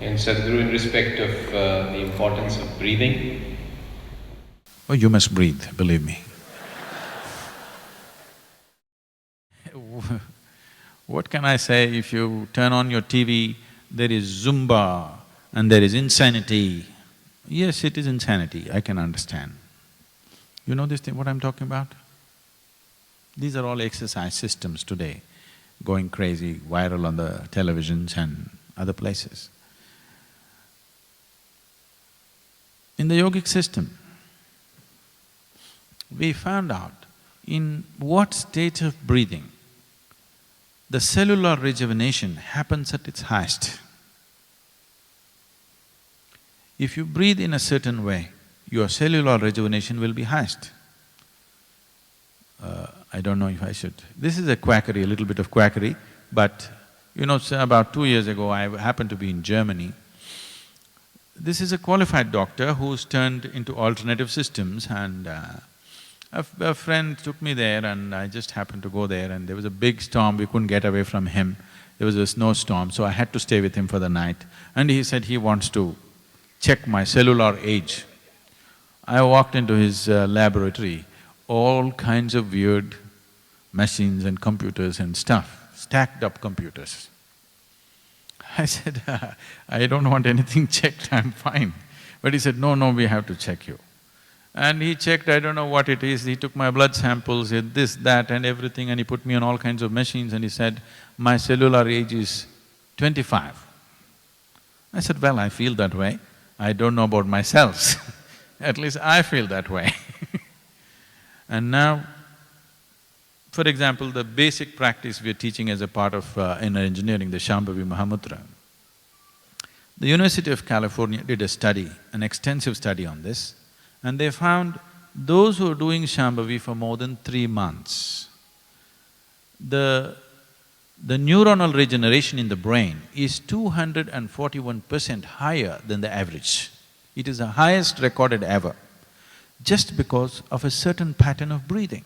And Sadhguru, in respect of the importance of breathing. Oh, you must breathe, believe me. What can I say? If you turn on your TV, there is Zumba and there is insanity. Yes, it is insanity, I can understand. You know this thing, what I'm talking about? These are all exercise systems today, going crazy, viral on the televisions and other places. In the yogic system, we found out in what state of breathing the cellular rejuvenation happens at its highest. If you breathe in a certain way, your cellular rejuvenation will be highest. I don't know if I should… This is a quackery, a little bit of quackery, but you know, so about 2 years ago, I happened to be in Germany. This is a qualified doctor who's turned into alternative systems, and a friend took me there and I just happened to go there, and there was a big storm, we couldn't get away from him. There was a snowstorm, so I had to stay with him for the night. And he said he wants to check my cellular age. I walked into his laboratory, all kinds of weird machines and computers and stuff, stacked up computers. I said, I don't want anything checked, I'm fine. But he said, no, no, we have to check you. And he checked, I don't know what it is, he took my blood samples, he had this, that and everything, and he put me on all kinds of machines and he said, my cellular age is 25. I said, well, I feel that way. I don't know about myself, at least I feel that way. And now, for example, the basic practice we are teaching as a part of inner engineering, the Shambhavi Mahamudra. The University of California did a study, an extensive study on this, and they found those who are doing Shambhavi for more than 3 months, the neuronal regeneration in the brain is 241% higher than the average. It is the highest recorded ever, just because of a certain pattern of breathing.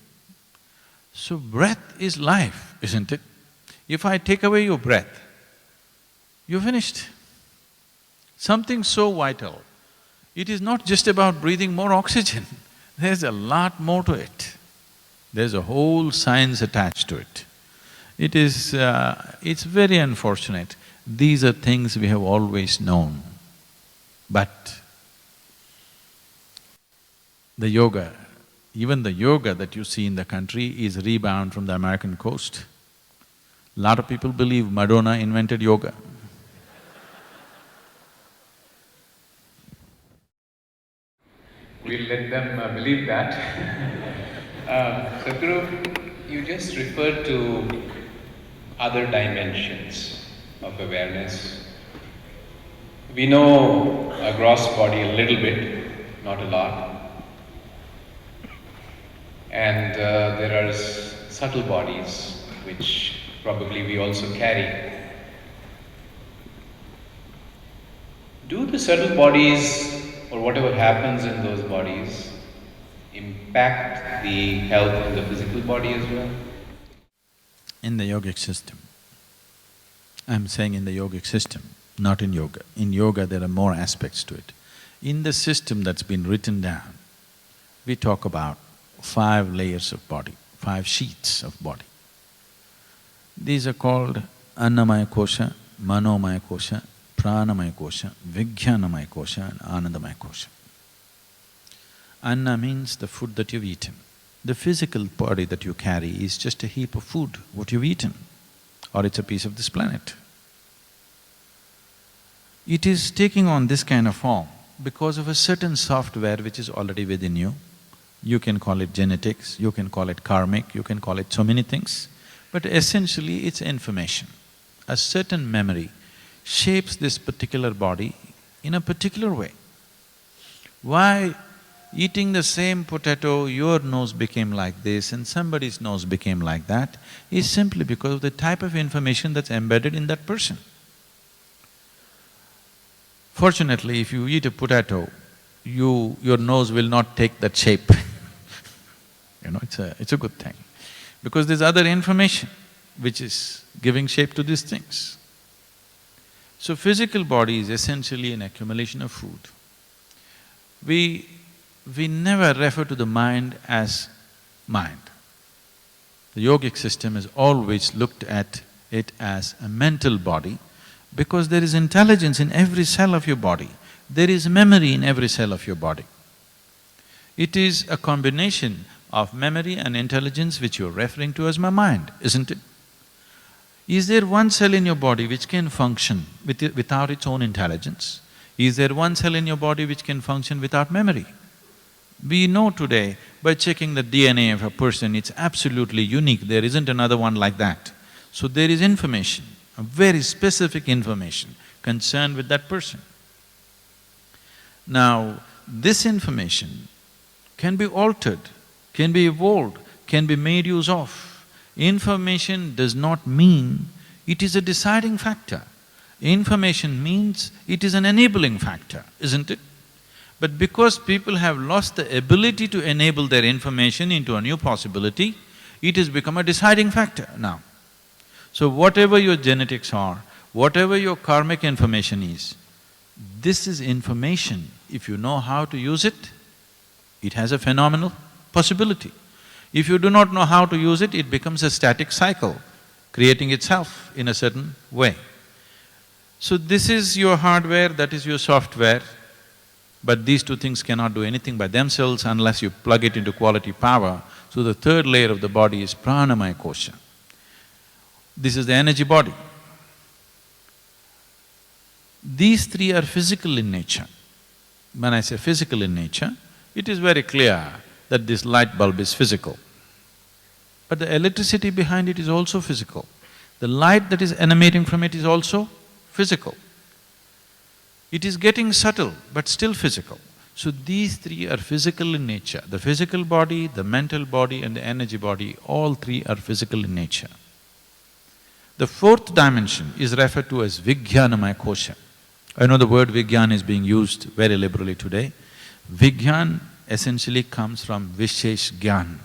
So breath is life, isn't it? If I take away your breath, you're finished. Something so vital. It is not just about breathing more oxygen, there's a lot more to it. There's a whole science attached to it. It's very unfortunate. These are things we have always known, but the yoga, even the yoga that you see in the country is rebound from the American coast. Lot of people believe Madonna invented yoga. We'll let them believe that. Sadhguru, you just referred to other dimensions of awareness. We know our gross body a little bit, not a lot. And there are subtle bodies which probably we also carry. Do the subtle bodies, or whatever happens in those bodies, impact the health of the physical body as well? In the yogic system, I'm saying in the yogic system, not in yoga. In yoga there are more aspects to it. In the system that's been written down, we talk about 5 layers of body, 5 sheaths of body. These are called Annamaya Kosha, Manomaya Kosha, Pranamaya Kosha, Vijnanamaya Kosha and Anandamaya Kosha. Anna means the food that you've eaten. The physical body that you carry is just a heap of food, what you've eaten, or it's a piece of this planet. It is taking on this kind of form because of a certain software which is already within you. You can call it genetics, you can call it karmic, you can call it so many things, but essentially it's information. A certain memory shapes this particular body in a particular way. Why eating the same potato, your nose became like this and somebody's nose became like that, is simply because of the type of information that's embedded in that person. Fortunately, if you eat a potato, your nose will not take that shape. You know, it's a good thing, because there's other information which is giving shape to these things. So physical body is essentially an accumulation of food. We never refer to the mind as mind. The yogic system has always looked at it as a mental body because there is intelligence in every cell of your body, there is memory in every cell of your body. It is a combination of memory and intelligence which you're referring to as my mind, isn't it? Is there one cell in your body which can function without its own intelligence? Is there one cell in your body which can function without memory? We know today, by checking the DNA of a person, it's absolutely unique, there isn't another one like that. So there is information, a very specific information concerned with that person. Now, this information can be altered, can be evolved, can be made use of. Information does not mean it is a deciding factor. Information means it is an enabling factor, isn't it? But because people have lost the ability to enable their information into a new possibility, it has become a deciding factor now. So whatever your genetics are, whatever your karmic information is, this is information. If you know how to use it, it has a phenomenal possibility. If you do not know how to use it, it becomes a static cycle, creating itself in a certain way. So this is your hardware, that is your software, but these two things cannot do anything by themselves unless you plug it into quality power. So the third layer of the body is pranamaya kosha. This is the energy body. These three are physical in nature. When I say physical in nature, it is very clear that this light bulb is physical. But the electricity behind it is also physical. The light that is emanating from it is also physical. It is getting subtle, but still physical. So these three are physical in nature. The physical body, the mental body and the energy body, all three are physical in nature. The fourth dimension is referred to as Vijnanamaya Kosha. I know the word Vigyan is being used very liberally today. Vigyan essentially comes from Vishesh Gyan.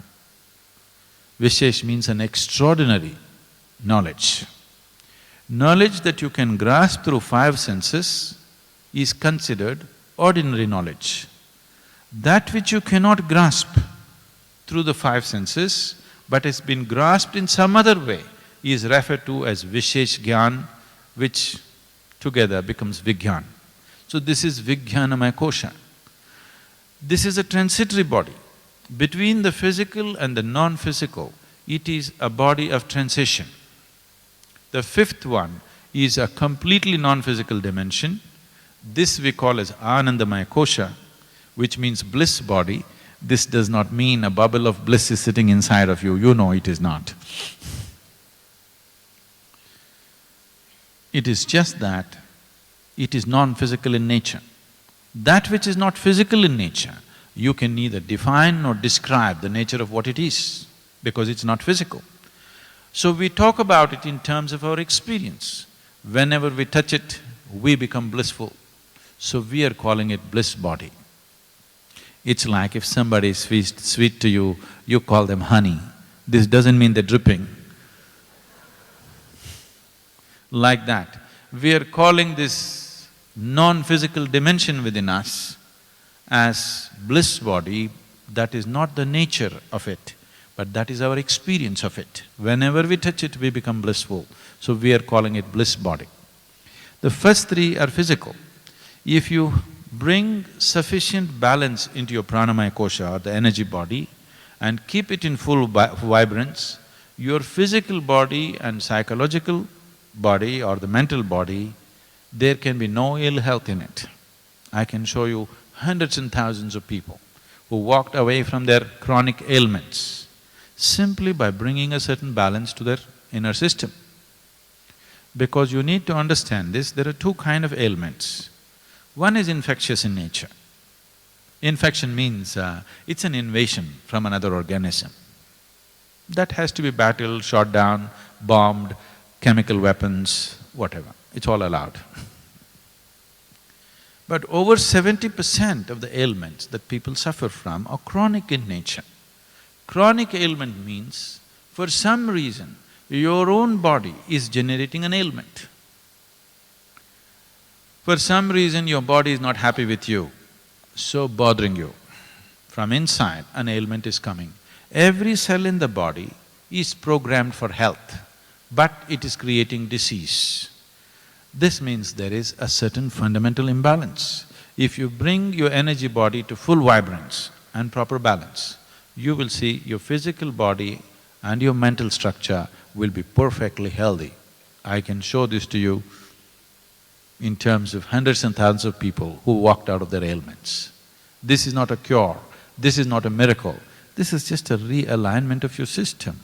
Vishesh means an extraordinary knowledge. Knowledge that you can grasp through five senses is considered ordinary knowledge. That which you cannot grasp through the five senses, but has been grasped in some other way, is referred to as Vishesh Gyan, which together becomes Vigyan. So this is Vijnanamaya Kosha. This is a transitory body. Between the physical and the non-physical, it is a body of transition. The fifth one is a completely non-physical dimension. This we call as Anandamaya Kosha, which means bliss body. This does not mean a bubble of bliss is sitting inside of you, you know it is not. It is just that it is non-physical in nature. That which is not physical in nature, you can neither define nor describe the nature of what it is, because it's not physical. So we talk about it in terms of our experience. Whenever we touch it, we become blissful. So we are calling it bliss body. It's like if somebody is sweet to you, you call them honey. This doesn't mean they're dripping. Like that, we are calling this non-physical dimension within us as bliss body. That is not the nature of it, but that is our experience of it. Whenever we touch it, we become blissful. So we are calling it bliss body. The first three are physical. If you bring sufficient balance into your pranamaya kosha, or the energy body, and keep it in full vibrance, your physical body and psychological body or the mental body, there can be no ill health in it. I can show you hundreds and thousands of people who walked away from their chronic ailments simply by bringing a certain balance to their inner system. Because you need to understand this, there are two kinds of ailments. One is infectious in nature. Infection means it's an invasion from another organism. That has to be battled, shot down, bombed, chemical weapons, whatever, it's all allowed. But over 70% of the ailments that people suffer from are chronic in nature. Chronic ailment means, for some reason, your own body is generating an ailment. For some reason your body is not happy with you, so bothering you. From inside, an ailment is coming. Every cell in the body is programmed for health, but it is creating disease. This means there is a certain fundamental imbalance. If you bring your energy body to full vibrance and proper balance, you will see your physical body and your mental structure will be perfectly healthy. I can show this to you in terms of hundreds and thousands of people who walked out of their ailments. This is not a cure, this is not a miracle, this is just a realignment of your system.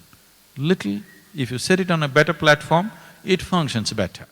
Little, if you set it on a better platform, it functions better.